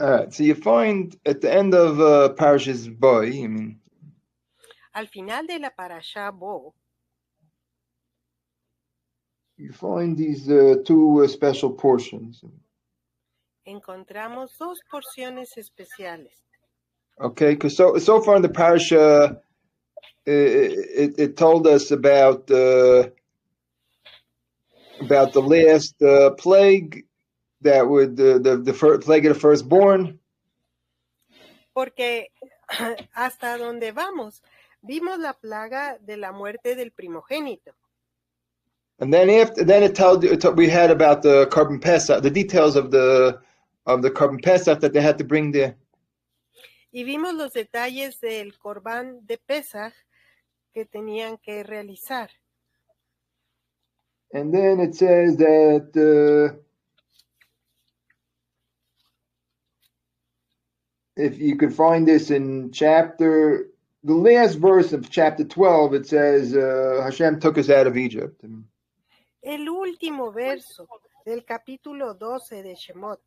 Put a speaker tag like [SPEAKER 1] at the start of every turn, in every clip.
[SPEAKER 1] All right, so you find at the end of Parashas Bo,
[SPEAKER 2] Al final de la parashá Bo,
[SPEAKER 1] you find these two special portions.
[SPEAKER 2] encontramos dos porciones especiales.
[SPEAKER 1] Okay, because so far in the parasha, it told us about the last plague that would the plague of the firstborn.
[SPEAKER 2] Porque hasta donde vamos, vimos la plaga de la muerte del primogénito.
[SPEAKER 1] And then it told we had about the carbon pesach, the details of the carbon pesach that they had to bring there.
[SPEAKER 2] Y vimos los detalles del corbán de Pesaj que tenían que realizar.
[SPEAKER 1] And then it says that if you could find this in the last verse of chapter 12, it says Hashem took us out of Egypt.
[SPEAKER 2] El último verso del capítulo 12 de Shemot.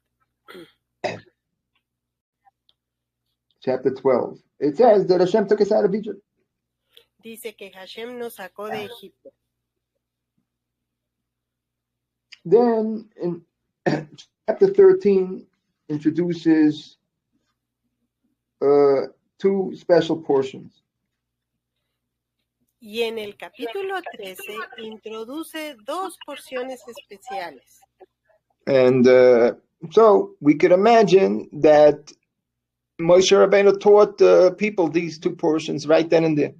[SPEAKER 1] Chapter 12. It says that Hashem took us out of Egypt.
[SPEAKER 2] Dice que Hashem nos sacó de Egipto.
[SPEAKER 1] Then in chapter 13 introduces two special portions.
[SPEAKER 2] Y en el capítulo 13 introduce dos porciones especiales.
[SPEAKER 1] And so we could imagine that Moshe Rabbeinu taught the people these two portions right then and there.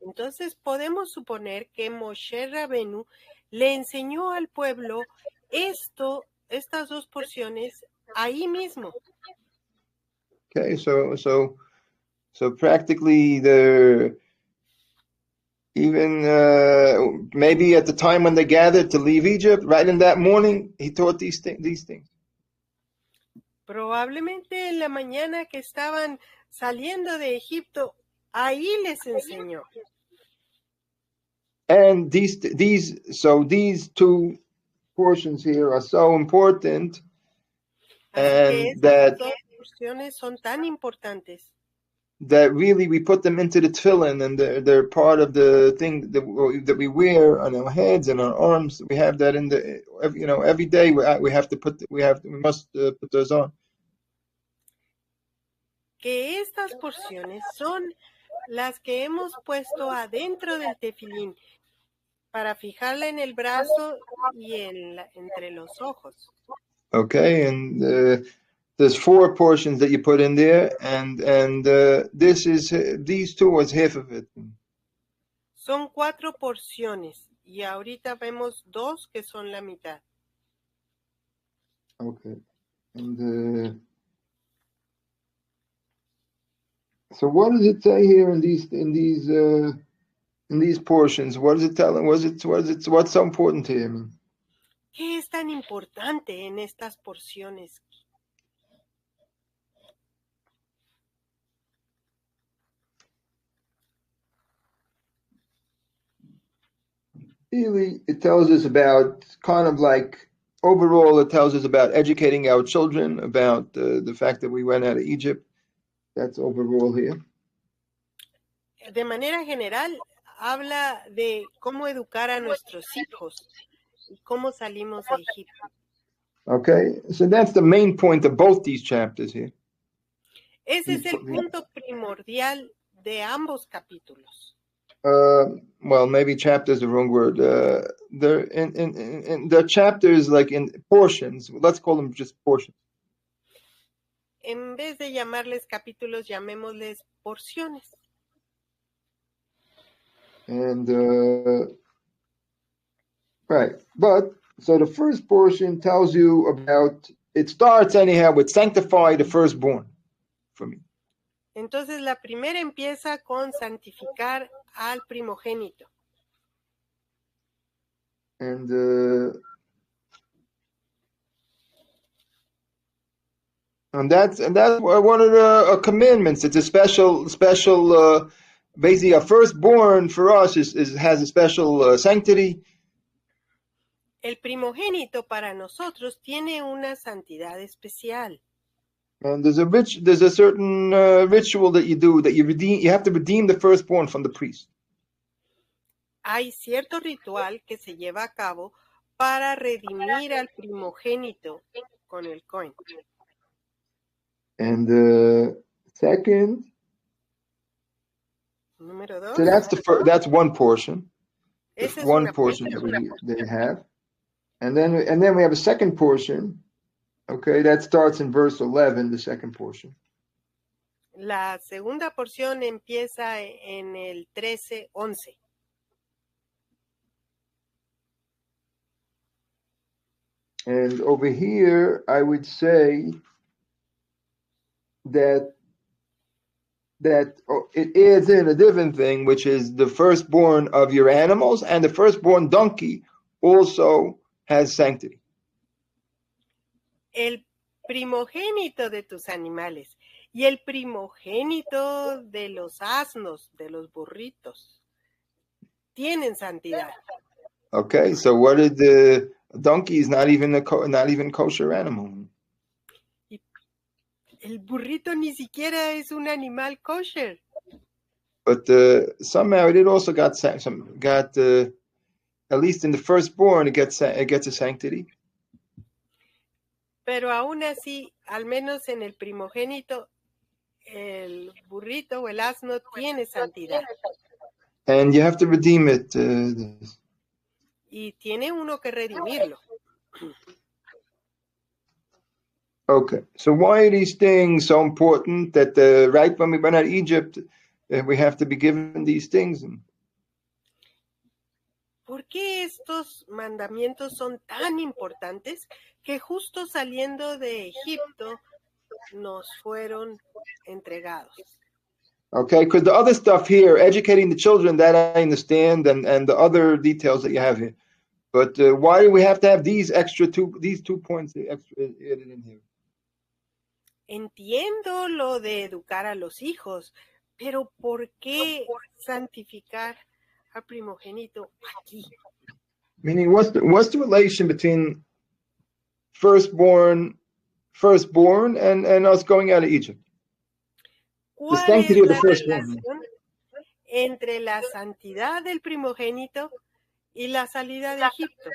[SPEAKER 2] Entonces podemos suponer que Moshe Rabenu le enseñó al pueblo estas dos porciones ahí mismo.
[SPEAKER 1] Okay, so practically maybe at the time when they gathered to leave Egypt, right in that morning, he taught these things.
[SPEAKER 2] Probablemente en la mañana que estaban saliendo de Egipto, ahí les enseñó.
[SPEAKER 1] And these two portions here are so important, and that
[SPEAKER 2] dos porciones son tan importantes
[SPEAKER 1] that really we put them into the tefillin, and they're part of the thing that we wear on our heads and our arms. We have that in every day. We must put those on.
[SPEAKER 2] Que estas porciones son las que hemos puesto adentro del tefilín para fijarla en el brazo y entre los ojos.
[SPEAKER 1] Okay, and there's four portions that you put in there, and these two was half of it.
[SPEAKER 2] Son 4 porciones y ahorita vemos 2 que son la mitad.
[SPEAKER 1] Okay, and so what does it say here in these portions? What does it tell? What's so important to him?
[SPEAKER 2] ¿Qué es tan importante en estas porciones?
[SPEAKER 1] Really, it tells us about overall, it tells us about educating our children, about the fact that we went out of Egypt. That's overall here.
[SPEAKER 2] De manera general, habla de cómo educar a nuestros hijos y cómo salimos de Egipto.
[SPEAKER 1] Okay, so that's the main point of both these chapters here.
[SPEAKER 2] Ese es el punto primordial de ambos capítulos.
[SPEAKER 1] Well, maybe chapter is the wrong word. They're in the chapters, like in portions. Let's call them just portions.
[SPEAKER 2] En vez de llamarles capítulos, llamémosles porciones.
[SPEAKER 1] And right, but so the first portion tells you about. It starts anyhow with sanctify the firstborn for me.
[SPEAKER 2] Entonces la primera empieza con santificar al primogénito.
[SPEAKER 1] And that's one of the commandments. It's a special. Basically, a firstborn for us has a special sanctity.
[SPEAKER 2] El primogénito para nosotros tiene una santidad especial.
[SPEAKER 1] And there's a certain ritual that you do that you have to redeem the firstborn from the priest.
[SPEAKER 2] Hay cierto ritual que se lleva a cabo para redimir al primogénito con el coin.
[SPEAKER 1] And second,
[SPEAKER 2] Número 2.
[SPEAKER 1] so that's one portion.
[SPEAKER 2] Esa es
[SPEAKER 1] One
[SPEAKER 2] una
[SPEAKER 1] portion that we have. And then we have a second portion. Okay, that starts in verse 11, the second portion.
[SPEAKER 2] La segunda porción empieza en el 13:11.
[SPEAKER 1] And over here, I would say that it adds in a different thing, which is the firstborn of your animals, and the firstborn donkey also has sanctity.
[SPEAKER 2] El primogénito de tus animales y el primogénito de los asnos, de los burritos, tienen santidad.
[SPEAKER 1] Okay, so what did the donkey is not even kosher animal.
[SPEAKER 2] El burrito ni siquiera es un animal kosher.
[SPEAKER 1] But somehow it also got at least in the firstborn, it gets a sanctity.
[SPEAKER 2] Pero aún así, al menos en el primogénito, el burrito o el asno tiene santidad.
[SPEAKER 1] And you have to redeem it.
[SPEAKER 2] Y tiene uno que redimirlo.
[SPEAKER 1] Okay, so why are these things so important that right when we went out of Egypt, we have to be given these things?
[SPEAKER 2] ¿Por qué estos mandamientos son tan importantes que justo saliendo de Egipto nos fueron entregados?
[SPEAKER 1] Okay, because the other stuff here, educating the children, that I understand, and the other details that you have here. But why do we have to have these two points extra added in here?
[SPEAKER 2] Entiendo lo de educar a los hijos, pero ¿por qué santificar al primogénito aquí?
[SPEAKER 1] Meaning, what's the relation between firstborn and us going out of Egypt? The sanctity of the firstborn.
[SPEAKER 2] Entre la santidad del primogénito y la salida de Egipto.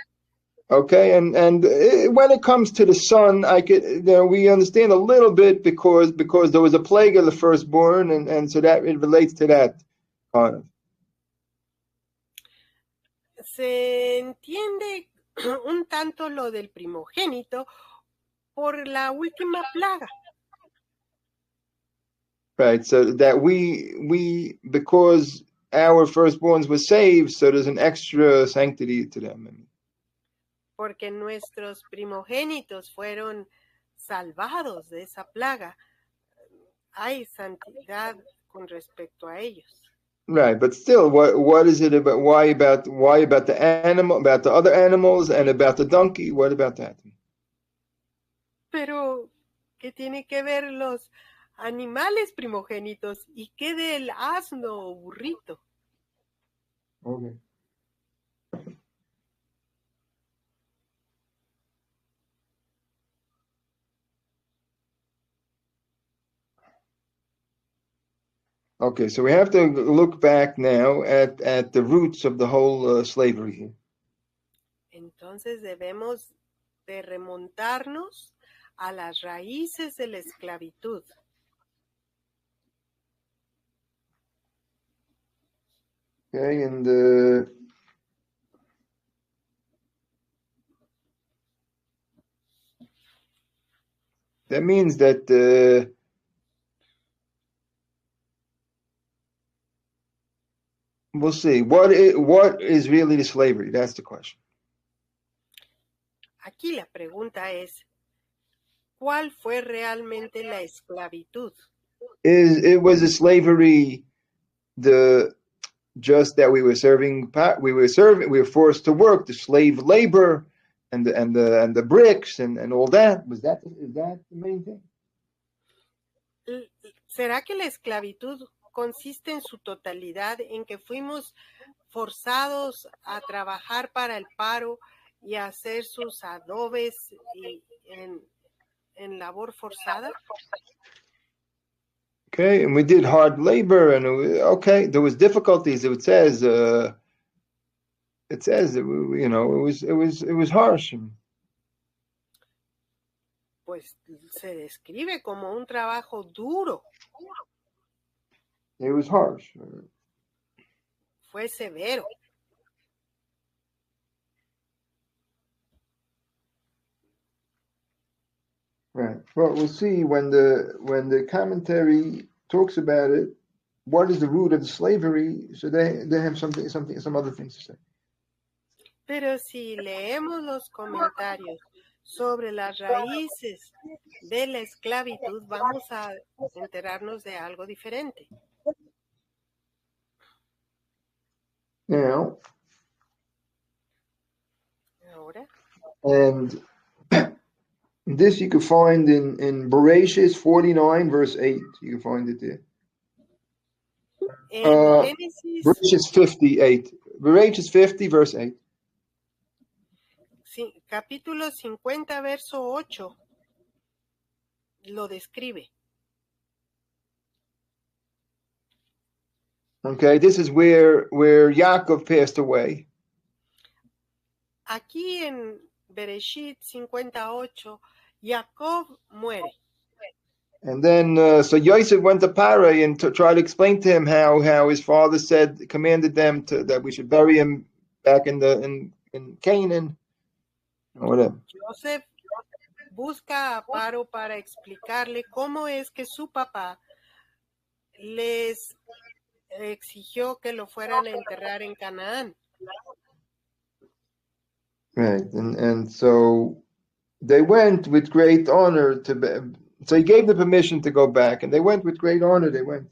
[SPEAKER 1] Okay, and when it comes to the son, we understand a little bit because there was a plague of the firstborn, and so that it relates to that kind of.
[SPEAKER 2] Se entiende un tanto lo del primogénito por la última plaga.
[SPEAKER 1] Right, so that we because our firstborns were saved, so there's an extra sanctity to them.
[SPEAKER 2] Porque nuestros primogénitos fueron salvados de esa plaga. Hay santidad con respecto a ellos.
[SPEAKER 1] Right, but still, what is it about? Why about the animal, about the other animals, and about the donkey? What about that?
[SPEAKER 2] Pero, ¿qué tiene que ver los animales primogénitos y qué del asno o burrito?
[SPEAKER 1] Okay. Okay, so we have to look back now at the roots of the whole slavery here.
[SPEAKER 2] Entonces debemos de remontarnos a las raíces de la esclavitud.
[SPEAKER 1] Okay, and that means that we'll see what is really the slavery. That's the question.
[SPEAKER 2] Aquí la pregunta es, ¿cuál fue realmente la esclavitud?
[SPEAKER 1] It was a slavery just that we were forced to work, the slave labor and the bricks and all that. Is that the main thing?
[SPEAKER 2] ¿Será que la esclavitud consiste en su totalidad en que fuimos forzados a trabajar para el paro y a hacer sus adobes y en en labor forzada.
[SPEAKER 1] Okay, and we did hard labor, and there was difficulties. It says, it was harsh.
[SPEAKER 2] Pues se describe como un trabajo duro.
[SPEAKER 1] It was harsh.
[SPEAKER 2] Fue severo.
[SPEAKER 1] Right. Well, we'll see when the commentary talks about it. What is the root of the slavery? So they have some other things to say.
[SPEAKER 2] Pero si leemos los comentarios sobre las raíces de la esclavitud, vamos a enterarnos de algo diferente.
[SPEAKER 1] Now,
[SPEAKER 2] Ahora,
[SPEAKER 1] and this you can find in Bereshis 49, verse 8. You can find it there.
[SPEAKER 2] en Génesis,
[SPEAKER 1] Bereshis 58. Bereshis 50, verse 8.
[SPEAKER 2] capítulo 50, verso 8, lo describe.
[SPEAKER 1] Okay, this is where Yaakov passed away.
[SPEAKER 2] Aquí en Bereshit 58, Jacob muere.
[SPEAKER 1] And then, so Yosef went to Parai and to try to explain to him how his father commanded them that we should bury him back in Canaan, or whatever.
[SPEAKER 2] Joseph busca a Paro para explicarle cómo es que su papá les exigió que lo fueran a enterrar en Canaán.
[SPEAKER 1] Right, and so they went with great honor so he gave the permission to go back, and they went with great honor. They went.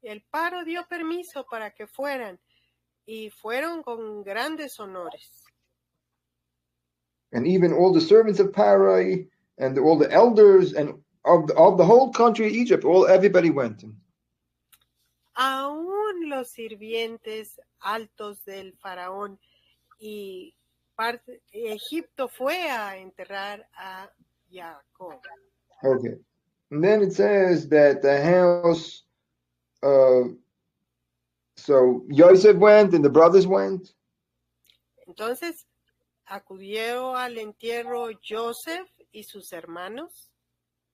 [SPEAKER 2] El Paro dio permiso para que fueran, y fueron con grandes honores.
[SPEAKER 1] And even all the servants of Parai and all the elders and of the whole country of Egypt, everybody went.
[SPEAKER 2] Aún los sirvientes altos del faraón y Egipto fue a enterrar a Jacob.
[SPEAKER 1] Okay. And then it says that the house, so Joseph went and the brothers went.
[SPEAKER 2] Entonces acudió al entierro Joseph y sus hermanos.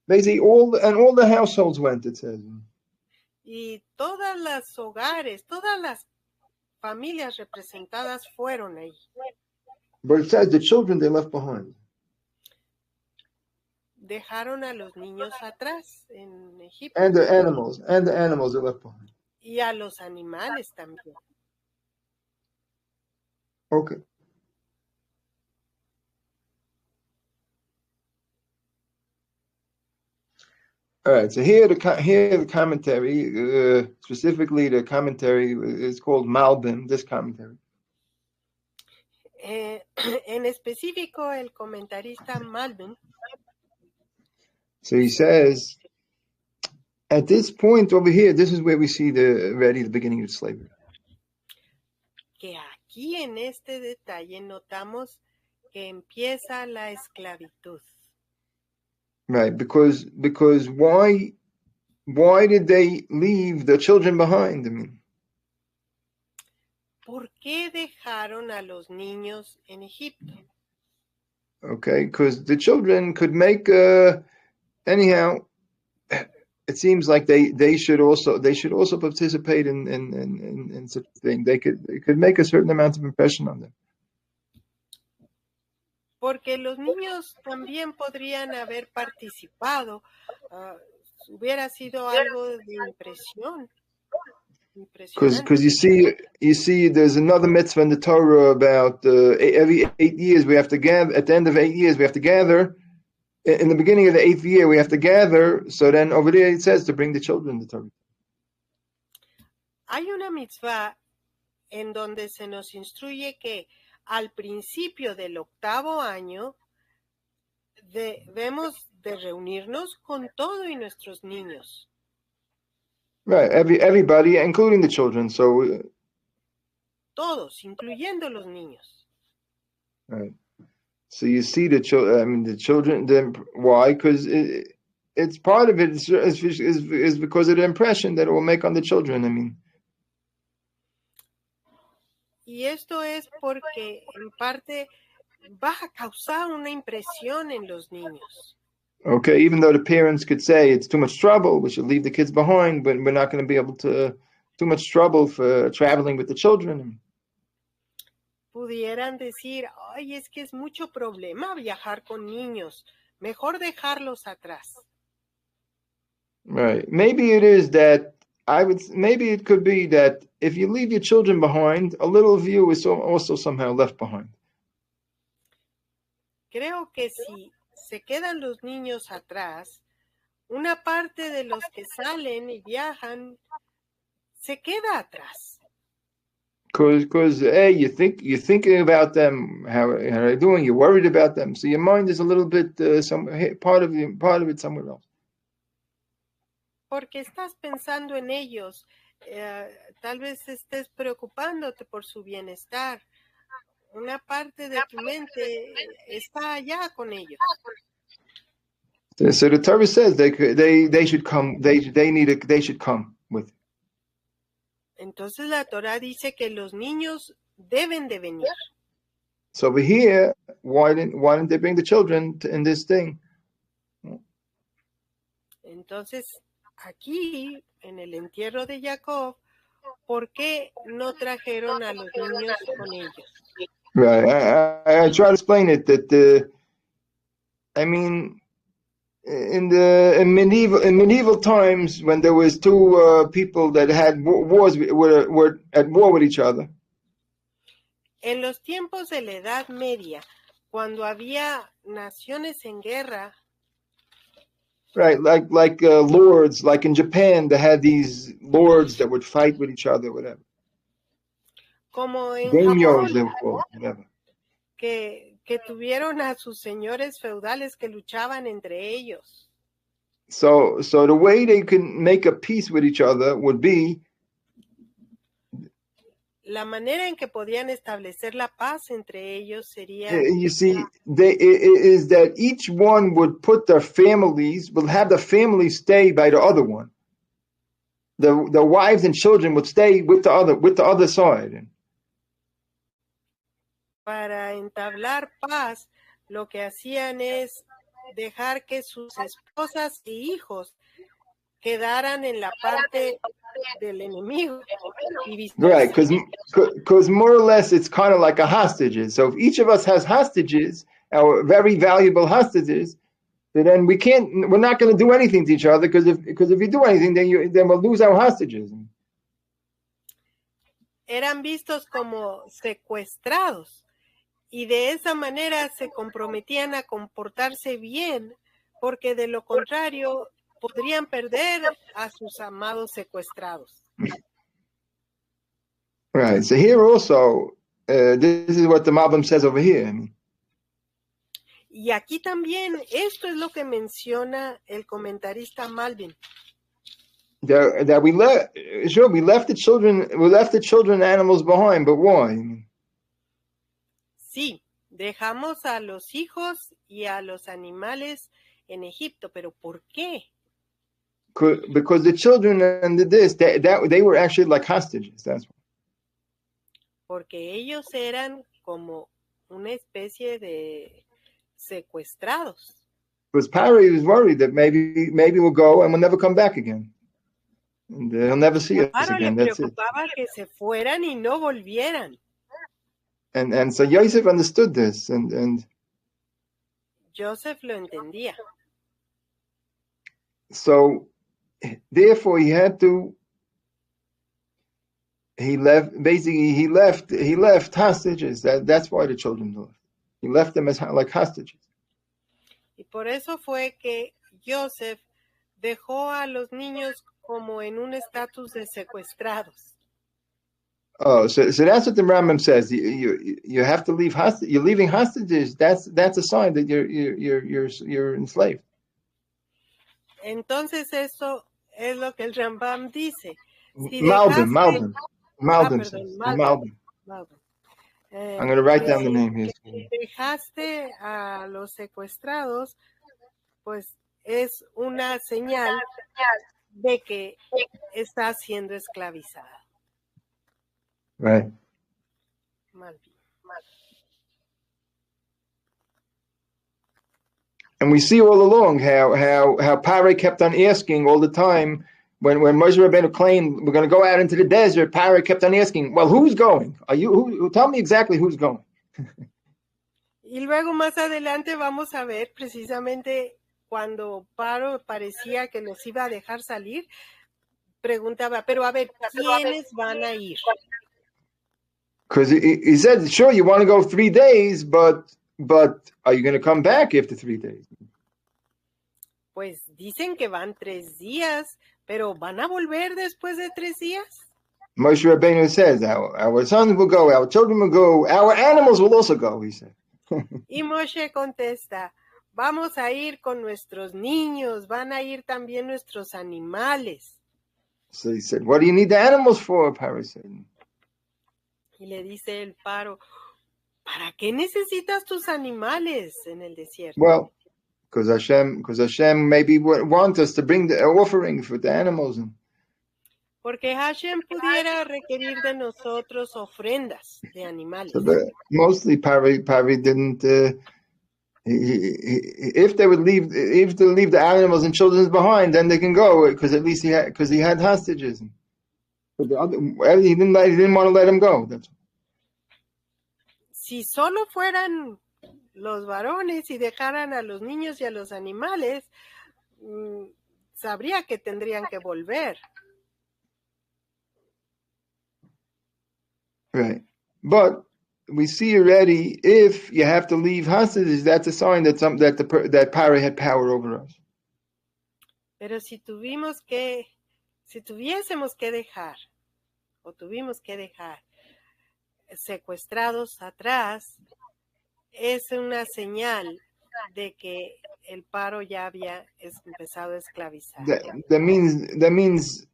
[SPEAKER 1] Basically, all the households went, it says.
[SPEAKER 2] Y todas las hogares, todas las familias representadas fueron ahí.
[SPEAKER 1] But it says the children they left behind.
[SPEAKER 2] Dejaron a los niños atrás en Egipto.
[SPEAKER 1] And the animals they left behind.
[SPEAKER 2] Y a los animales también.
[SPEAKER 1] Okay. All right, so here the commentary, specifically the commentary is called Malbim, this commentary.
[SPEAKER 2] En específico, el comentarista Malbim.
[SPEAKER 1] So he says, at this point over here, this is where we see the beginning of slavery.
[SPEAKER 2] Que aquí en este detalle notamos que empieza la esclavitud.
[SPEAKER 1] Right, because why did they leave the children behind? I mean,
[SPEAKER 2] ¿por qué dejaron a los niños en Egipto?
[SPEAKER 1] Okay, because the children could make anyhow. It seems like they should also participate in such a thing. It could make a certain amount of impression on them.
[SPEAKER 2] Porque los niños también podrían haber participado. Hubiera sido algo de impresión.
[SPEAKER 1] Because you see, there's another mitzvah in the Torah about every 8 years we have to gather. At the end of 8 years, we have to gather. In the beginning of the 8th year, we have to gather. So then over there it says to bring the children to Torah.
[SPEAKER 2] Hay una mitzvah en donde se nos instruye que al principio del 8º año debemos de reunirnos con todo y nuestros niños.
[SPEAKER 1] Right, everybody, including the children. So
[SPEAKER 2] todos, incluyendo los niños.
[SPEAKER 1] Right. So you see the children. Why? Because it's part of it is because of the impression that it will make on the children. I mean,
[SPEAKER 2] Y esto es porque en parte va a causar una impresión en los niños.
[SPEAKER 1] okay, even though the parents could say it's too much trouble, we should leave the kids behind, but we're not going to be able to. Too much trouble for traveling with the children.
[SPEAKER 2] Pudieran decir, ay, es que es mucho problema viajar con niños, mejor dejarlos atrás.
[SPEAKER 1] Right. Maybe it is that maybe it could be that if you leave your children behind, a little of you is also somehow left behind.
[SPEAKER 2] Creo que si se quedan los niños atrás, una parte de los que salen y viajan se queda atrás.
[SPEAKER 1] Because hey, you're thinking about them, how are they doing? You're worried about them, so your mind is a little bit part of it somewhere else.
[SPEAKER 2] Porque estás pensando en ellos, tal vez estés preocupándote por su bienestar. Una parte de tu mente está allá con ellos.
[SPEAKER 1] So the Torah says they should come. They should come with.
[SPEAKER 2] Entonces la Torah dice que los niños deben de venir.
[SPEAKER 1] So over here, why didn't they bring the children in this thing?
[SPEAKER 2] Entonces aquí en el entierro de Jacob, ¿por qué no trajeron a los niños con ellos?
[SPEAKER 1] Right. I try to explain it that in medieval times when there was two people that had wars were at war with each other.
[SPEAKER 2] En los tiempos de la Edad Media, cuando había naciones en guerra.
[SPEAKER 1] Right, like lords, like in Japan, they had these lords that would fight with each other, whatever.
[SPEAKER 2] Como en
[SPEAKER 1] Daimyos,
[SPEAKER 2] Japón,
[SPEAKER 1] they were called, whatever.
[SPEAKER 2] Que tuvieron a sus señores feudales que luchaban entre ellos.
[SPEAKER 1] So the way they can make a peace with each other would be.
[SPEAKER 2] La manera en que podían establecer la paz entre ellos sería.
[SPEAKER 1] You see, is that each one would put their families, will have the family stay by the other one. The wives and children would stay with the other side.
[SPEAKER 2] Para entablar paz, lo que hacían es dejar que sus esposas y hijos quedaran en la parte del enemigo.
[SPEAKER 1] Right, because more or less it's kind of like a hostages. So if each of us has hostages, our very valuable hostages, then we're not going to do anything to each other because if you do anything, then we'll lose our hostages.
[SPEAKER 2] Eran vistos como secuestrados y de esa manera se comprometían a comportarse bien, porque de lo contrario podrían perder a sus amados secuestrados.
[SPEAKER 1] Right. So here also, this is what the Malbim says over here.
[SPEAKER 2] Y aquí también esto es lo que menciona el comentarista Malbim.
[SPEAKER 1] That we left the children and animals behind, but why?
[SPEAKER 2] Sí, dejamos a los hijos y a los animales en Egipto, pero ¿por qué?
[SPEAKER 1] Because the children and they were actually like hostages. That's why.
[SPEAKER 2] Porque ellos eran como una especie de secuestrados.
[SPEAKER 1] Because Pari was worried that maybe we'll go and we'll never come back again. And he'll never see us again.
[SPEAKER 2] Le preocupaba que se fueran y no volvieran.
[SPEAKER 1] And so Yosef understood this, and
[SPEAKER 2] Joseph lo entendía.
[SPEAKER 1] So therefore he left hostages. That's why the children left. He left them as like hostages.
[SPEAKER 2] Y por eso fue que Joseph dejó a los niños como en un estatus de secuestrados.
[SPEAKER 1] Oh, so that's what the Rambam says. You have to leave hostage. You're leaving hostages. That's a sign that you're enslaved.
[SPEAKER 2] Entonces eso es lo que el Rambam dice. Si
[SPEAKER 1] Malbim. I'm going to write
[SPEAKER 2] que
[SPEAKER 1] down the
[SPEAKER 2] si
[SPEAKER 1] name here.
[SPEAKER 2] dejaste a los secuestrados, pues es una señal de que está siendo esclavizada.
[SPEAKER 1] Right.
[SPEAKER 2] Malvin.
[SPEAKER 1] And we see all along how Pare kept on asking all the time when Moshe Rabbeinu claimed we're going to go out into the desert. Pare kept on asking, "Well, who's going? Are you? Who? Tell me exactly who's going."
[SPEAKER 2] Y luego más adelante vamos a ver precisamente cuando Paro parecía que los iba a dejar salir, preguntaba, pero a ver, ¿quiénes van a ir?
[SPEAKER 1] Because he said, "Sure, you want to go 3 days, but are you going to come back after 3 days?"
[SPEAKER 2] Pues dicen que van 3 días, pero ¿van a volver después de 3 días?
[SPEAKER 1] Moshe Rabbeinu says, "Our sons will go, our children will go, our animals will also go." He said.
[SPEAKER 2] Y Moshe contesta, vamos a ir con nuestros niños, van a ir también nuestros animales.
[SPEAKER 1] So he said, "What do you need the animals for?" Pare said.
[SPEAKER 2] Y le dice el Paro, ¿para qué necesitas tus animales en el desierto?
[SPEAKER 1] Well, because Hashem maybe want us to bring the offering for the animals.
[SPEAKER 2] Porque Hashem pudiera requerir de nosotros ofrendas de animales.
[SPEAKER 1] So mostly Pari didn't. If they leave the animals and children behind, then they can go because at least he had hostages. But he didn't want to let them go. That's
[SPEAKER 2] Si solo fueran los varones y dejaran a los niños y a los animales, sabría que tendrían que volver.
[SPEAKER 1] right. But we see already if you have to leave hostages, that's a sign that that Pari had power over us.
[SPEAKER 2] Pero si tuviésemos que dejar secuestrados atrás, es una señal de que el Paro ya había empezado a esclavizar.
[SPEAKER 1] That means,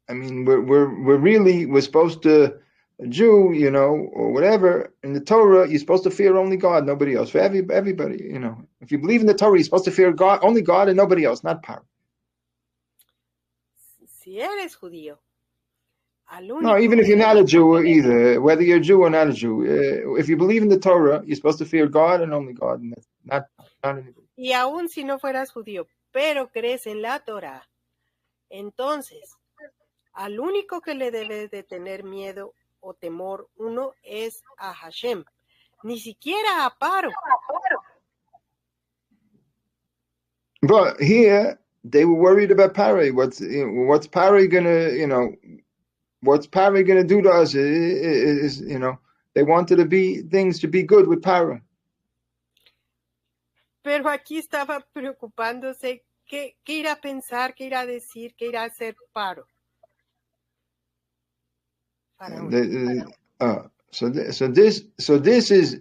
[SPEAKER 1] I mean, we're supposed to, a Jew, or whatever, in the Torah, you're supposed to fear only God, nobody else. For everybody, if you believe in the Torah, you're supposed to fear God, only God and nobody else, not Paro.
[SPEAKER 2] Si eres judío,
[SPEAKER 1] no, even if you're not a Jew either, whether you're a Jew or not a Jew, if you believe in the Torah, you're supposed to fear God and only God, and not anybody.
[SPEAKER 2] Y aún si no fueras judío, pero crees en la Torah, entonces, al único que le debes de tener miedo o temor uno es a Hashem, ni siquiera a Paro.
[SPEAKER 1] But here, they were worried about Pari. What's Pari gonna, what's Pari gonna do to us? Is they wanted things to be good with Pari.
[SPEAKER 2] Pero aquí estaba preocupándose qué irá a pensar, qué irá a decir, qué irá a hacer Paro.
[SPEAKER 1] So this is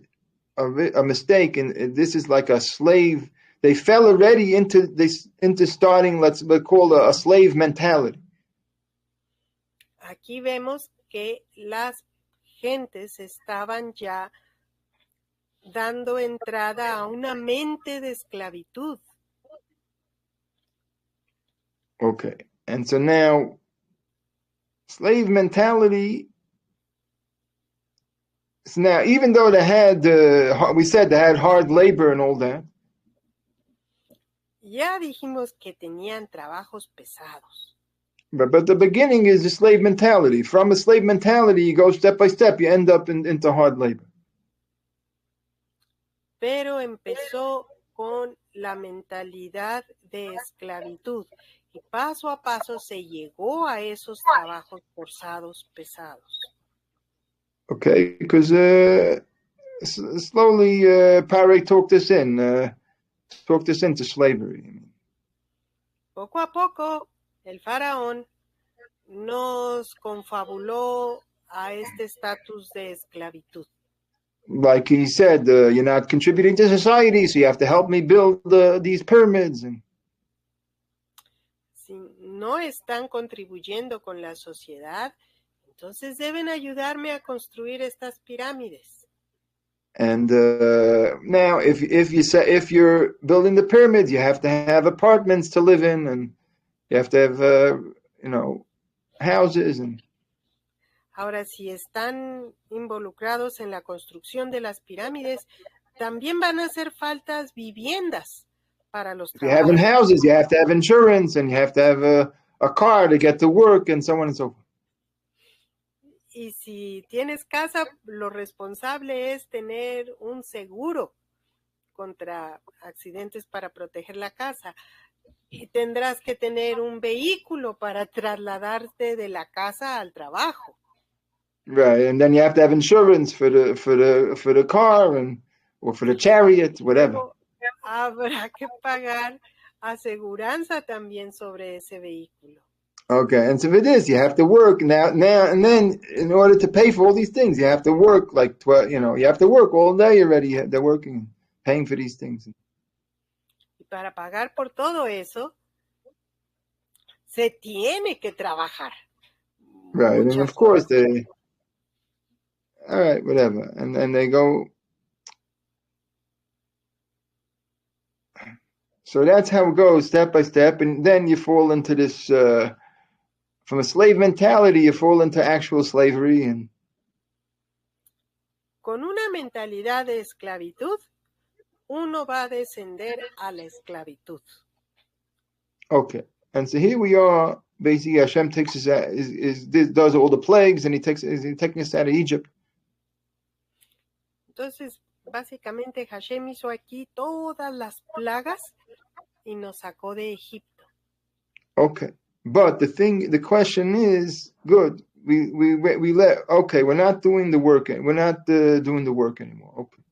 [SPEAKER 1] a mistake, and this is like a slave. They fell already into starting, let's call a slave mentality.
[SPEAKER 2] Aquí vemos que las gentes estaban ya dando entrada a una mente de esclavitud.
[SPEAKER 1] Okay, and so now, slave mentality. So now, even though they had, we said they had hard labor and all that.
[SPEAKER 2] Ya dijimos que tenían trabajos pesados.
[SPEAKER 1] But the beginning is the slave mentality. From a slave mentality, you go step by step. You end up into hard labor.
[SPEAKER 2] Pero empezó con la mentalidad de esclavitud y paso a paso se llegó a esos trabajos forzados pesados.
[SPEAKER 1] Okay, because slowly Pare talked us into slavery.
[SPEAKER 2] Poco a poco, el faraón nos confabuló a este estatus de esclavitud.
[SPEAKER 1] Like he said, you're not contributing to society, so you have to help me build these pyramids.
[SPEAKER 2] Si no están contribuyendo con la sociedad, entonces deben ayudarme a construir estas pirámides.
[SPEAKER 1] And now, if you're building the pyramids, you have to have apartments to live in, and you have to have houses. And
[SPEAKER 2] Ahora, si están involucrados en la construcción de las pirámides, también van a hacer faltas viviendas para los
[SPEAKER 1] if you're having
[SPEAKER 2] trabajadores.
[SPEAKER 1] houses, you have to have insurance, and you have to have a car to get to work, and so on and so forth.
[SPEAKER 2] Y si tienes casa, lo responsable es tener un seguro contra accidentes para proteger la casa. Y tendrás que tener un vehículo para trasladarte de la casa al trabajo.
[SPEAKER 1] Right, and then you have to have insurance for the car or for the chariot, whatever.
[SPEAKER 2] Luego, habrá que pagar aseguranza también sobre ese vehículo.
[SPEAKER 1] Okay, and so for this, you have to work now, and then in order to pay for all these things, you have to work like 12. You have to work all day already. They're working, paying for these things.
[SPEAKER 2] Y para pagar por todo eso, se tiene que trabajar.
[SPEAKER 1] Right, and of course all right, whatever, and then they go. So that's how it goes, step by step, and then you fall into this. From a slave mentality, you fall into actual slavery, and
[SPEAKER 2] con una mentalidad de esclavitud, uno va a descender a la esclavitud.
[SPEAKER 1] Okay, and so here we are. Basically, Hashem takes us out, does all the plagues, and He's taking us out of Egypt.
[SPEAKER 2] Entonces, básicamente, Hashem hizo aquí todas las plagas y nos sacó de Egipto.
[SPEAKER 1] Okay, but the question is, good. We let. Okay, we're not doing the work. We're not doing the work anymore. Okay.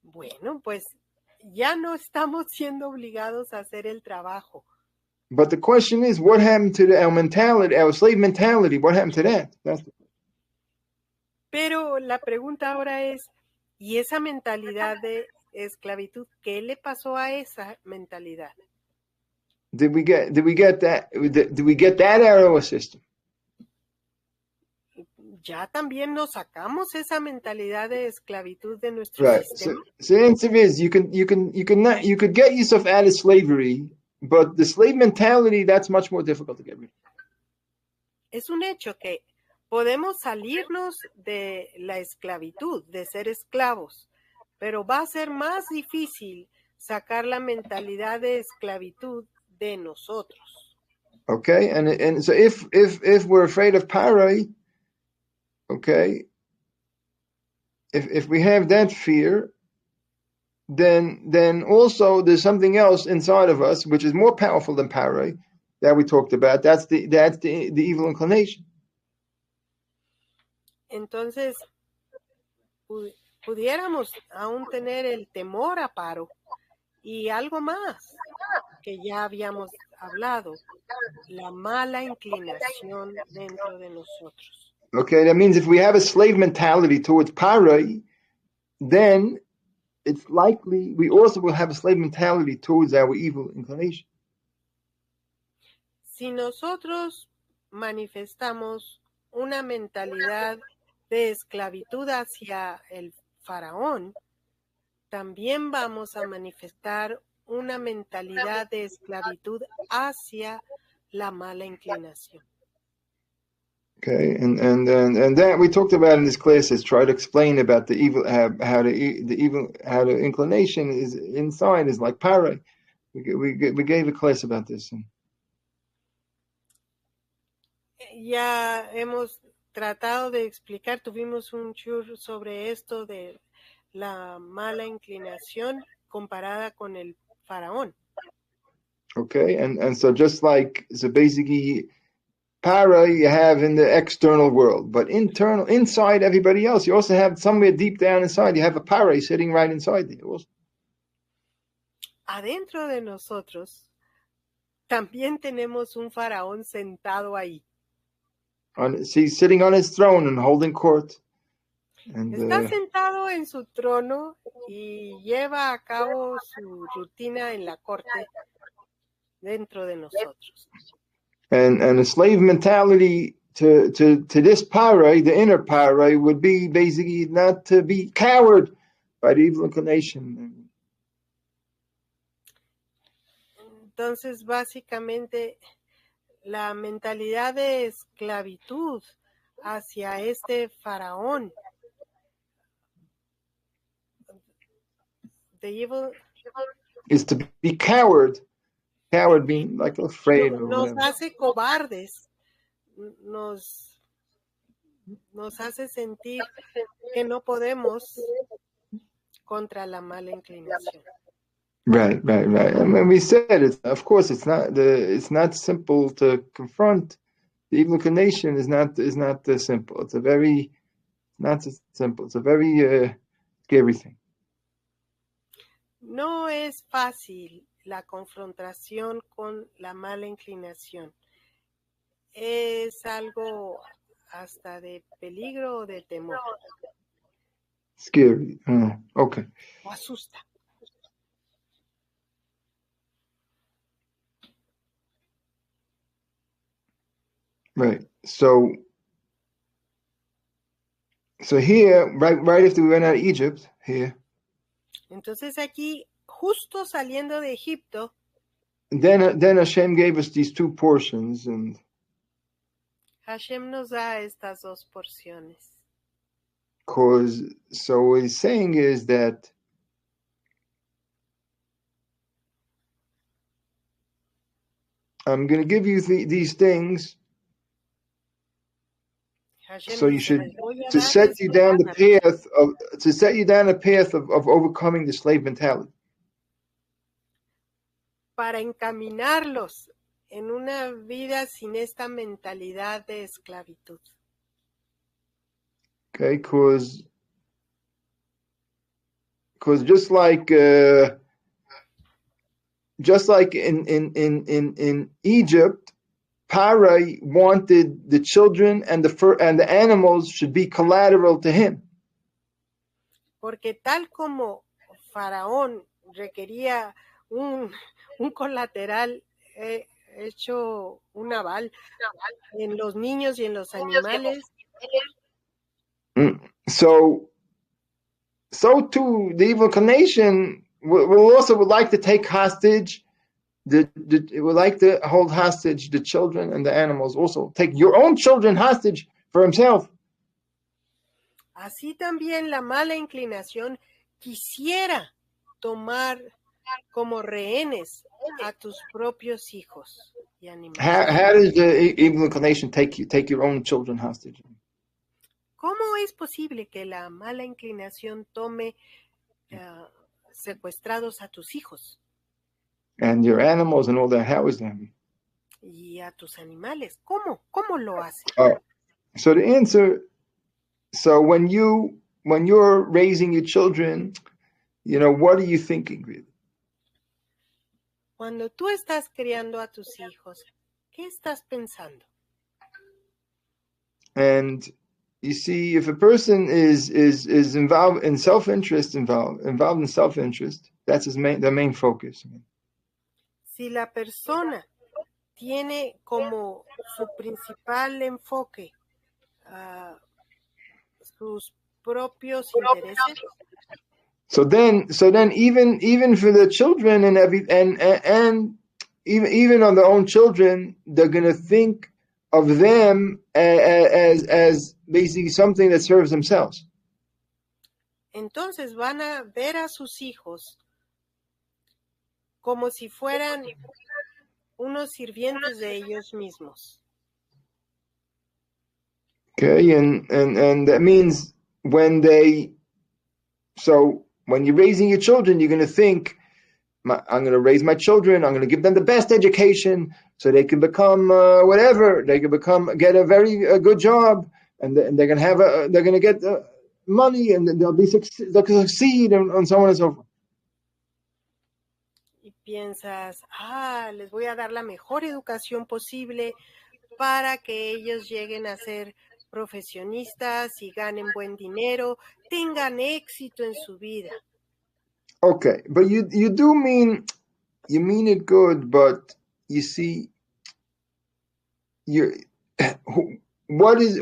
[SPEAKER 2] Bueno, pues ya no estamos siendo obligados a hacer el trabajo.
[SPEAKER 1] But the question is, what happened to our mentality, our slave mentality? What happened to that?
[SPEAKER 2] Pero la pregunta ahora es, ¿y esa mentalidad de esclavitud, qué le pasó a esa mentalidad?
[SPEAKER 1] Did we get that? Did we get that out of our system?
[SPEAKER 2] Ya también nos sacamos esa mentalidad de esclavitud de nuestro sistema.
[SPEAKER 1] So the answer is, you could get yourself out of slavery, but the slave mentality, that's much more difficult to get rid of.
[SPEAKER 2] Es un hecho que podemos salirnos de la esclavitud, de ser esclavos, pero va a ser más difícil sacar la mentalidad de esclavitud de nosotros.
[SPEAKER 1] Okay, and so if we're afraid of Parai, okay, if we have that fear, then also there's something else inside of us which is more powerful than Parai that we talked about. That's the evil inclination.
[SPEAKER 2] Entonces, pudiéramos aún tener el temor a Paro y algo más que ya habíamos hablado, la mala inclinación dentro de nosotros.
[SPEAKER 1] Okay, that means if we have a slave mentality towards Parai, then it's likely we also will have a slave mentality towards our evil inclination.
[SPEAKER 2] Si nosotros manifestamos una mentalidad de esclavitud hacia el faraón, también vamos a manifestar una mentalidad de esclavitud hacia la mala inclinación.
[SPEAKER 1] Okay, and that we talked about in this class is try to explain about the evil, how the inclination is inside is like Parai. We gave a class about this.
[SPEAKER 2] Ya hemos tratado de explicar, tuvimos un chur sobre esto de la mala inclinación comparada con el faraón.
[SPEAKER 1] Okay, and so just like, so basically Para you have in the external world, but inside everybody else, you also have somewhere deep down inside, you have a para sitting right inside there also.
[SPEAKER 2] Adentro de nosotros también tenemos un faraón sentado ahí.
[SPEAKER 1] He's sitting on his throne and holding court. And,
[SPEAKER 2] está sentado en su trono y lleva a cabo su rutina en la corte dentro de nosotros.
[SPEAKER 1] And a slave mentality to this parai, the inner parai, would be basically not to be coward by the evil inclination.
[SPEAKER 2] Entonces, básicamente, la mentalidad de esclavitud hacia este faraón, the evil,
[SPEAKER 1] is to be coward being like afraid or
[SPEAKER 2] nos
[SPEAKER 1] whatever.
[SPEAKER 2] hace cobardes, nos hace sentir que no podemos contra la mala inclinación.
[SPEAKER 1] Right. I mean, we said it. Of course, it's not simple to confront the evil inclination. Is not simple. It's a very scary thing.
[SPEAKER 2] No es fácil la confrontación con la mala inclinación. Es algo hasta de peligro o de temor.
[SPEAKER 1] Scary. Okay.
[SPEAKER 2] O asusta.
[SPEAKER 1] Right. So here, right after we went out of Egypt, here.
[SPEAKER 2] Entonces aquí, justo saliendo de Egipto,
[SPEAKER 1] then Hashem gave us these two portions, and
[SPEAKER 2] Hashem nos da estas dos porciones.
[SPEAKER 1] So what he's saying is that I'm going to give you these things,
[SPEAKER 2] Hashem
[SPEAKER 1] so you
[SPEAKER 2] dice,
[SPEAKER 1] should
[SPEAKER 2] "Les voy a
[SPEAKER 1] to
[SPEAKER 2] dar
[SPEAKER 1] set you down the
[SPEAKER 2] estos
[SPEAKER 1] path of overcoming the slave mentality.
[SPEAKER 2] para encaminarlos en una vida sin esta mentalidad de esclavitud."
[SPEAKER 1] Okay, because just like in Egypt, Parai wanted the children and the animals should be collateral to him.
[SPEAKER 2] Porque tal como Faraón requería un colateral hecho un aval en los niños y en los animales,
[SPEAKER 1] so too the evil inclination would like to take hostage. It would like to hold hostage the children and the animals. Also, take your own children hostage for himself.
[SPEAKER 2] así también la mala inclinación quisiera tomar como rehenes a tus propios hijos y animales.
[SPEAKER 1] How does the evil inclination take your own children hostage?
[SPEAKER 2] ¿Cómo es posible que la mala inclinación tome secuestrados a tus hijos?
[SPEAKER 1] And your animals and all that, how is that?
[SPEAKER 2] Y a tus animales, ¿cómo lo hace?
[SPEAKER 1] So the answer, when you're raising your children, what are you thinking really?
[SPEAKER 2] Cuando tú estás criando a tus hijos, ¿qué estás pensando?
[SPEAKER 1] And you see, if a person is involved in self-interest, involved in self-interest, that's their main focus.
[SPEAKER 2] Si la persona tiene como su principal enfoque sus propios intereses,
[SPEAKER 1] so then even for the children and even on their own children, they're going to think of them as basically something that serves themselves.
[SPEAKER 2] Entonces van a ver a sus hijos como si fueran unos sirvientes de ellos mismos.
[SPEAKER 1] Okay, and that means when you're raising your children, you're going to think, I'm going to raise my children, I'm going to give them the best education so they can become whatever, they can get a very good job, and they're going to get money, and they'll succeed, and so on and so forth.
[SPEAKER 2] Y piensas, les voy a dar la mejor educación posible para que ellos lleguen a ser profesionistas y ganen buen dinero, tengan éxito en su vida.
[SPEAKER 1] Okay, but you do mean it good, but you see, what is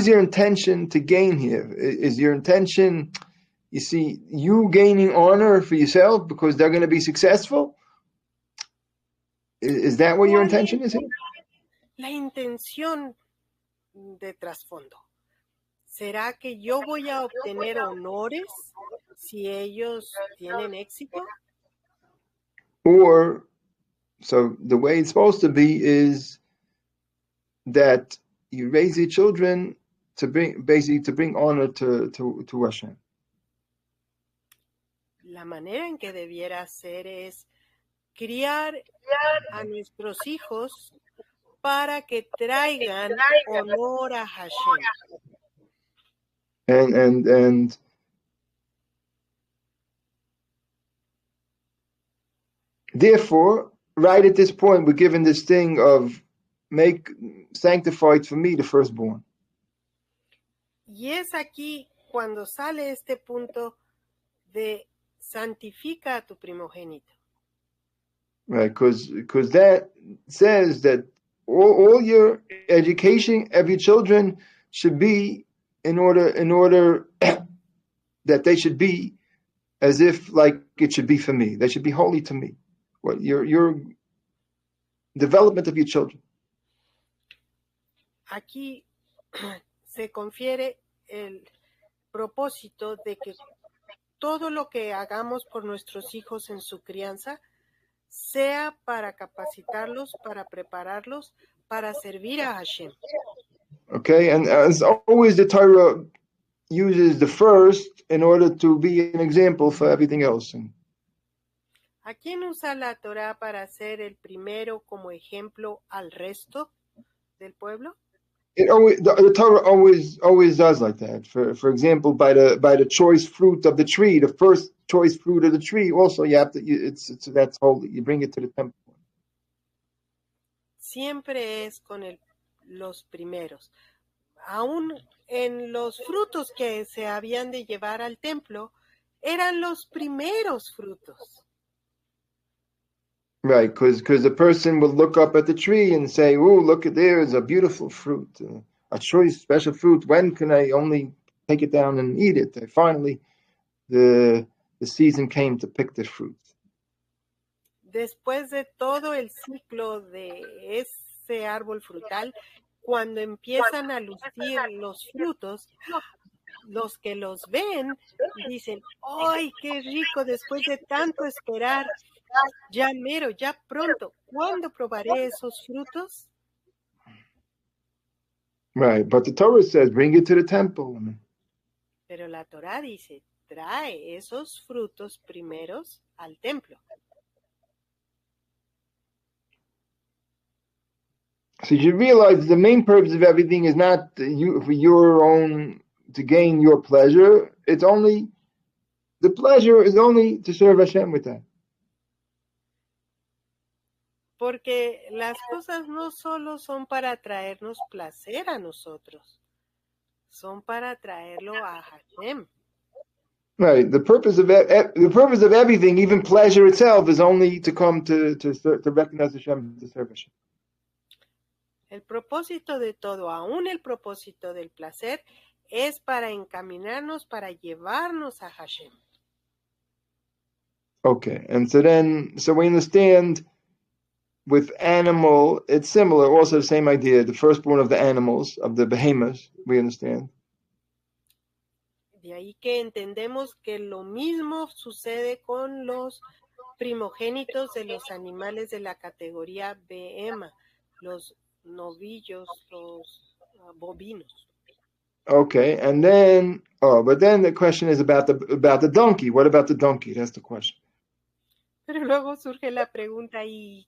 [SPEAKER 1] your intention to gain here? Is your intention, you see, you gaining honor for yourself because they're going to be successful? Is that what your intention is here?
[SPEAKER 2] La intención de trasfondo. ¿Será que yo voy a obtener honores si ellos tienen éxito?
[SPEAKER 1] Or, so the way it's supposed to be is that you raise your children to bring honor to Hashem.
[SPEAKER 2] La manera en que debiera ser es criar a nuestros hijos para que traigan honor a Hashem.
[SPEAKER 1] And therefore, right at this point, we're given this thing of make sanctified for me the firstborn.
[SPEAKER 2] Y es aquí cuando sale este punto de santifica a tu primogénito.
[SPEAKER 1] Right, because that says that all your education of your children should be in order that they should be as if like it should be for me. They should be holy to me. What your development of your children.
[SPEAKER 2] Aquí se confiere el propósito de que todo lo que hagamos por nuestros hijos en su crianza sea para capacitarlos, para prepararlos, para servir a Hashem.
[SPEAKER 1] Okay, and as always, the Torah uses the first in order to be an example for everything else.
[SPEAKER 2] ¿A quién usa la Torah para ser el primero como ejemplo al resto del pueblo?
[SPEAKER 1] The Torah always does like that. For example, by the choice fruit of the tree, the first choice fruit of the tree. Also, you have to. That's holy. You bring it to the temple.
[SPEAKER 2] Siempre es con los primeros. Aún en los frutos que se habían de llevar al templo, eran los primeros frutos.
[SPEAKER 1] Right, because the person will look up at the tree and say, "Oh, look at there is a beautiful fruit, a choice special fruit. When can I only take it down and eat it?" And finally, the season came to pick the fruit.
[SPEAKER 2] Después de todo el ciclo de ese árbol frutal, cuando empiezan a lucir los frutos, los que los ven dicen, ¡ay, qué rico! Después de tanto esperar, ya mero, ya pronto, ¿cuándo probaré esos frutos?
[SPEAKER 1] Right, but the Torah says, bring it to the temple.
[SPEAKER 2] Pero la Torah dice, trae esos frutos primeros al templo.
[SPEAKER 1] So you realize the main purpose of everything is not for your own, to gain your pleasure. It's only, the pleasure is only to serve Hashem with that.
[SPEAKER 2] Porque las cosas no solo son para traernos placer a nosotros, son para traerlo a Hashem.
[SPEAKER 1] Right. The purpose of everything, even pleasure itself, is only to come to recognize Hashem, to serve Hashem.
[SPEAKER 2] El propósito de todo, aún el propósito del placer, es para encaminarnos, para llevarnos a Hashem.
[SPEAKER 1] Okay, and so we understand with animal, it's similar, also the same idea, the firstborn of the animals, of the behemoths, we understand.
[SPEAKER 2] De ahí que entendemos que lo mismo sucede con los primogénitos de los animales de la categoría behema, los novillos, los bovinos.
[SPEAKER 1] Okay, and then, but then the question is about the donkey. What about the donkey? That's the question.
[SPEAKER 2] Pero luego surge la pregunta, ¿y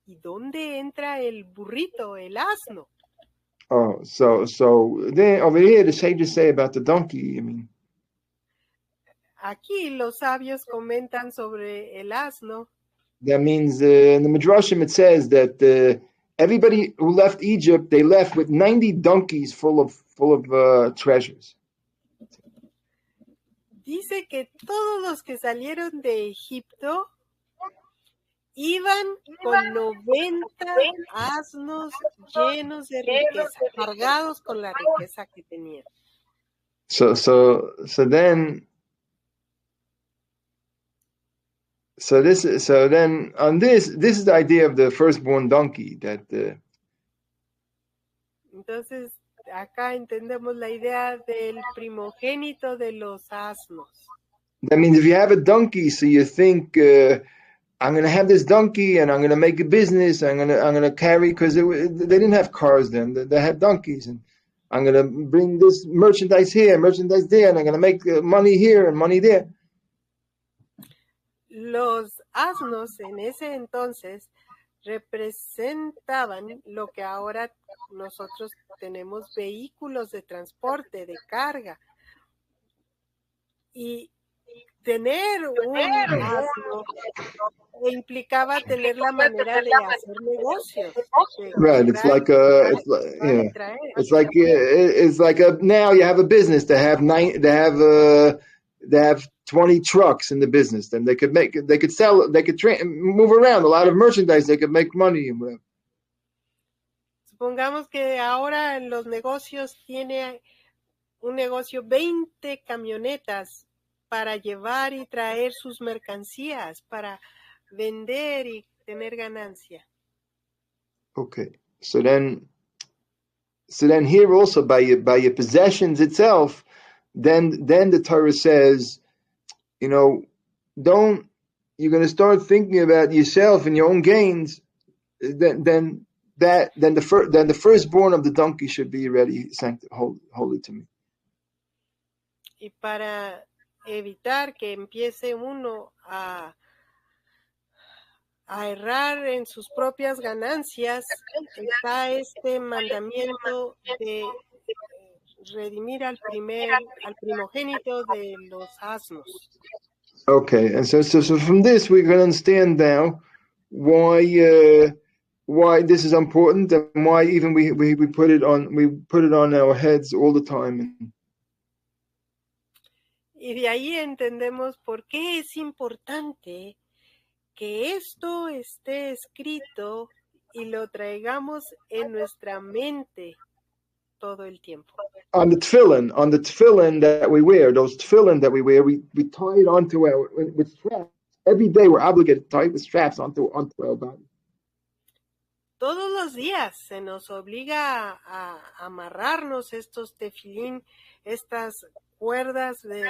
[SPEAKER 2] dónde entra el burrito, el asno?
[SPEAKER 1] Oh, so then over here the sages say about the donkey,
[SPEAKER 2] Aquí los sabios comentan sobre el asno.
[SPEAKER 1] That means in the Midrashim it says that everybody who left Egypt, they left with 90 donkeys full of treasures.
[SPEAKER 2] Dice que todos los que salieron de Egipto iban con 90 asnos llenos de riqueza, cargados con la riqueza que tenían.
[SPEAKER 1] So then on this is the idea of the firstborn donkey that
[SPEAKER 2] Entonces, acá entendemos la idea del primogénito de los asnos.
[SPEAKER 1] that means if you have a donkey, so you think I'm going to have this donkey and I'm going to make a business. I'm going to carry, because they didn't have cars then. They had donkeys, and I'm going to bring this merchandise here, merchandise there, and I'm going to make money here and money there.
[SPEAKER 2] Los asnos en ese entonces representaban lo que ahora nosotros tenemos, vehículos de transporte, de carga. Y tener un asno implicaba tener la manera de hacer negocios.
[SPEAKER 1] Right, it's like now you have a business to have 20 trucks in the business. Then they could sell, they could move around a lot of merchandise. They could make money and whatever.
[SPEAKER 2] Supongamos que ahora en los negocios tiene un negocio 20 camionetas para llevar y traer sus mercancías, para vender y tener ganancia.
[SPEAKER 1] Okay, so then here also by your possessions itself, then the Torah says, you're going to start thinking about yourself and your own gains. Then the firstborn of the donkey should be already holy to me.
[SPEAKER 2] Y para evitar que empiece uno a errar en sus propias ganancias, está este mandamiento de redimir al primogénito de los asnos.
[SPEAKER 1] Okay, and so from this we can understand now why this is important, and why even we put it on our heads all the time.
[SPEAKER 2] Y de ahí entendemos por qué es importante que esto esté escrito y lo traigamos en nuestra mente todo el tiempo.
[SPEAKER 1] On the tefillin that we wear, those tefillin that we wear, we tie it onto with straps. Every day we're obligated to tie it with straps onto our body.
[SPEAKER 2] Todos los días se nos obliga a amarrarnos estos tefilín, estas cuerdas de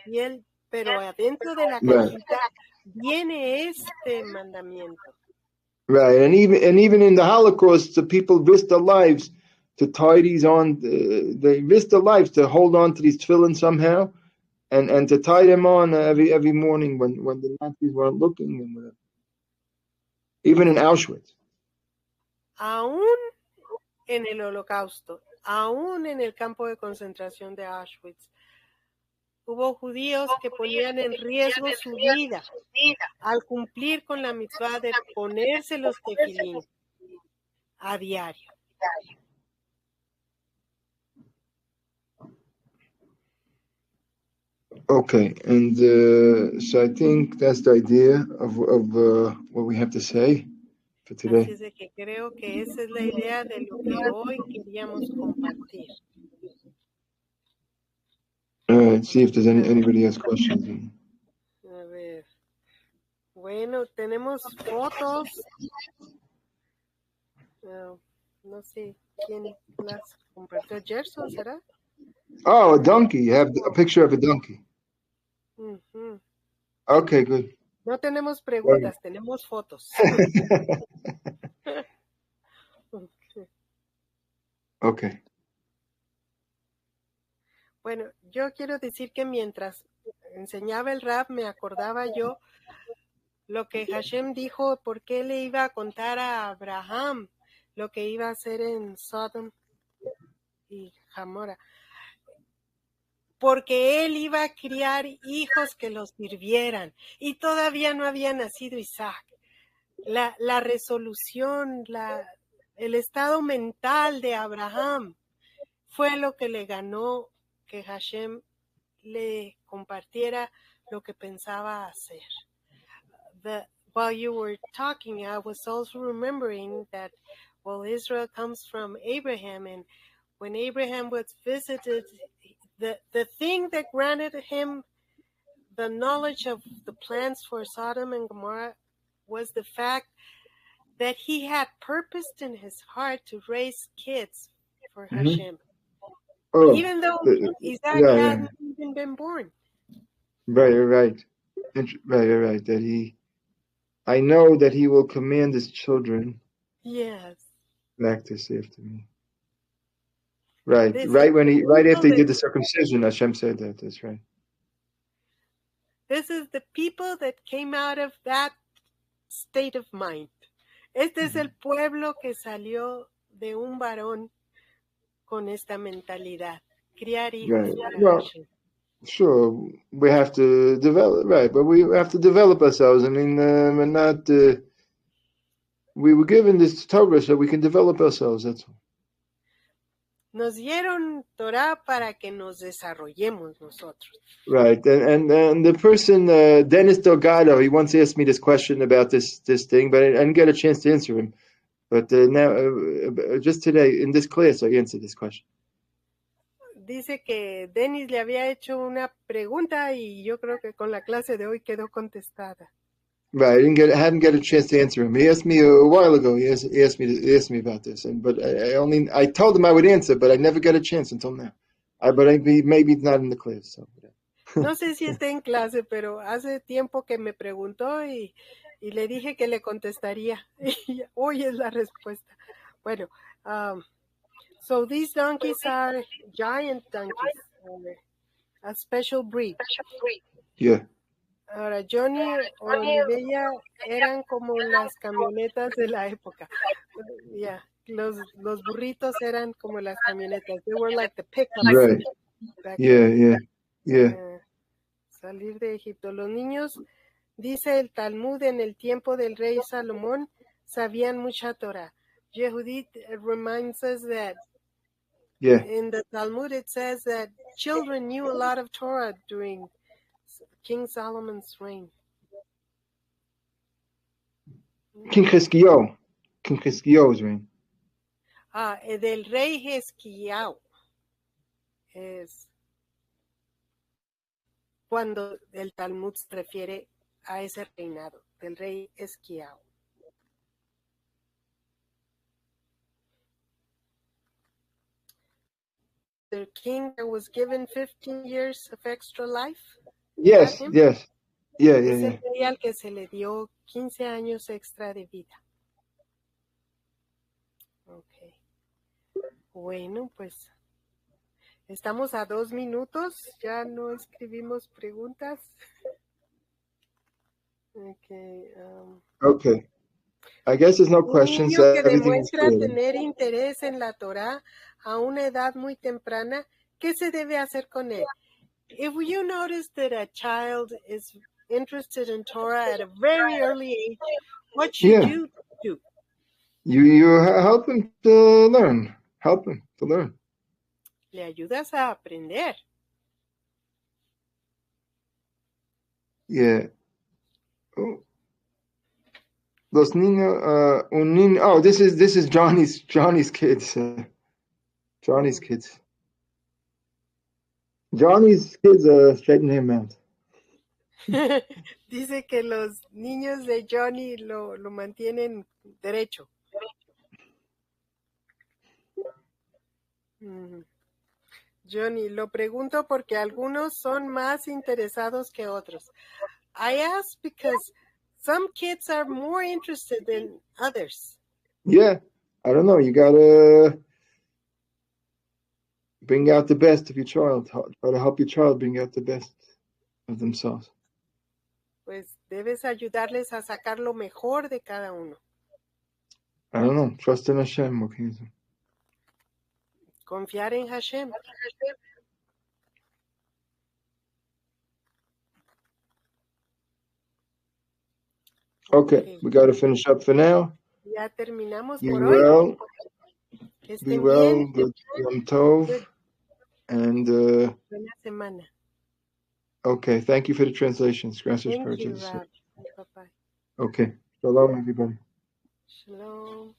[SPEAKER 2] piel, pero adentro de la cajita viene este mandamiento.
[SPEAKER 1] Right, and even in the Holocaust, the people risked their lives to tie these on. They risked their lives to hold on to these tefillin somehow, and to tie them on every morning when the Nazis weren't looking, and whatever. Even in Auschwitz.
[SPEAKER 2] Aún en el Holocausto, aún en el campo de concentración de Auschwitz, hubo judíos que ponían en riesgo su vida al cumplir con la mitzvah de ponerse los tefilín a diario.
[SPEAKER 1] Okay, and so I think that's the idea of what we have to say for today.
[SPEAKER 2] Así es de que creo que esa es la idea de lo que hoy queríamos compartir.
[SPEAKER 1] See if there's anybody has questions.
[SPEAKER 2] A ver. Bueno, tenemos fotos. No sé quién las compartió. Gerson, ¿será?
[SPEAKER 1] Oh, a donkey. You have a picture of a donkey.
[SPEAKER 2] Uh-huh.
[SPEAKER 1] Okay, good.
[SPEAKER 2] No tenemos preguntas, tenemos fotos.
[SPEAKER 1] Okay.
[SPEAKER 2] Bueno, yo quiero decir que mientras enseñaba el rap, me acordaba yo lo que Hashem dijo, por qué le iba a contar a Abraham lo que iba a hacer en Sodom y Gomorra. Porque él iba a criar hijos que los sirvieran, y todavía no había nacido Isaac. La resolución, el estado mental de Abraham fue lo que le ganó que Hashem le compartiera lo que pensaba hacer. while you were talking, I was also remembering that, well, Israel comes from Abraham, and when Abraham was visited, the thing that granted him the knowledge of the plans for Sodom and Gomorrah was the fact that he had purposed in his heart to raise kids for Hashem, even though Isaac hadn't even been born.
[SPEAKER 1] Right. That I know that he will command his children.
[SPEAKER 2] Yes.
[SPEAKER 1] Back to say after me. Right after he did the circumcision, Hashem said that. That's right.
[SPEAKER 2] This is the people that came out of that state of mind. Este es el pueblo que salió de un varón con esta mentalidad. Criar hijos para Hashem.
[SPEAKER 1] Sure, we have to develop, right? But we have to develop ourselves. I mean, we're not. We were given this Torah so we can develop ourselves. That's all.
[SPEAKER 2] Nos dieron Torah para que nos desarrollemos nosotros.
[SPEAKER 1] Right, and the person, Dennis Delgado, he once asked me this question about this thing, but I didn't get a chance to answer him. But now, just today in this class, I answered this question.
[SPEAKER 2] Dice que Dennis le había hecho una pregunta y yo creo que con la clase de hoy quedó contestada.
[SPEAKER 1] Right, I hadn't got a chance to answer him. He asked me a while ago. He asked me about this, but I told him I would answer, but I never got a chance until now. Maybe not in the class. So.
[SPEAKER 2] No sé si está en clase, pero hace tiempo que me preguntó y le dije que le contestaría. Y hoy es la respuesta. Bueno, so these donkeys are giant donkeys, a special breed.
[SPEAKER 1] Yeah.
[SPEAKER 2] Ahora, Johnny o Olivella eran como las camionetas de la época. Yeah, los burritos eran como las camionetas. They were like the pickups.
[SPEAKER 1] Right. Yeah.
[SPEAKER 2] Salir de Egipto. Los niños, dice el Talmud, en el tiempo del rey Salomón, sabían mucha Torah. Yehudit reminds us that in the Talmud it says that children knew a lot of Torah during King Solomon's reign.
[SPEAKER 1] King Chizkiyahu's reign.
[SPEAKER 2] Del rey Chizkiyahu. Es cuando el Talmud se refiere a ese reinado, del rey Chizkiyahu. The king that was given 15 years of extra life.
[SPEAKER 1] Yes. Yeah.
[SPEAKER 2] Es el rey al que se le dio 15 años extra de vida. Okay. Bueno, pues estamos a 2 minutos. Ya no escribimos preguntas.
[SPEAKER 1] Okay. I guess there's no questions.
[SPEAKER 2] Un niño que demuestra tener interés en la Torah a una edad muy temprana, ¿qué se debe hacer con él? If you notice that a child is interested in Torah at a very early age, what should you do?
[SPEAKER 1] You help him to learn. Help him to learn.
[SPEAKER 2] Le ayudas a aprender.
[SPEAKER 1] Yeah. Oh. Los niños, un niño. Oh, this is Johnny's kids. Johnny's kids. Johnny's kids straighten him out.
[SPEAKER 2] Dice que los niños de Johnny lo mantienen derecho. Johnny, lo pregunto porque algunos son más interesados que otros. I ask because some kids are more interested than others.
[SPEAKER 1] Yeah, I don't know. You gotta bring out the best of your child. Try to help your child bring out the best of themselves.
[SPEAKER 2] Pues debes ayudarles a sacar lo mejor de cada uno.
[SPEAKER 1] I don't know. Trust in Hashem. What can you do?
[SPEAKER 2] Confiar en Hashem.
[SPEAKER 1] Okay, we got to finish up for now.
[SPEAKER 2] Ya terminamos
[SPEAKER 1] Be
[SPEAKER 2] por
[SPEAKER 1] well.
[SPEAKER 2] hoy.
[SPEAKER 1] Be well. Good Yom Tov. And
[SPEAKER 2] buena semana.
[SPEAKER 1] Okay, thank you for the translations. Gracias por
[SPEAKER 2] Thank you, Rob. Bye-bye.
[SPEAKER 1] Okay. Shalom, everybody.
[SPEAKER 2] Shalom.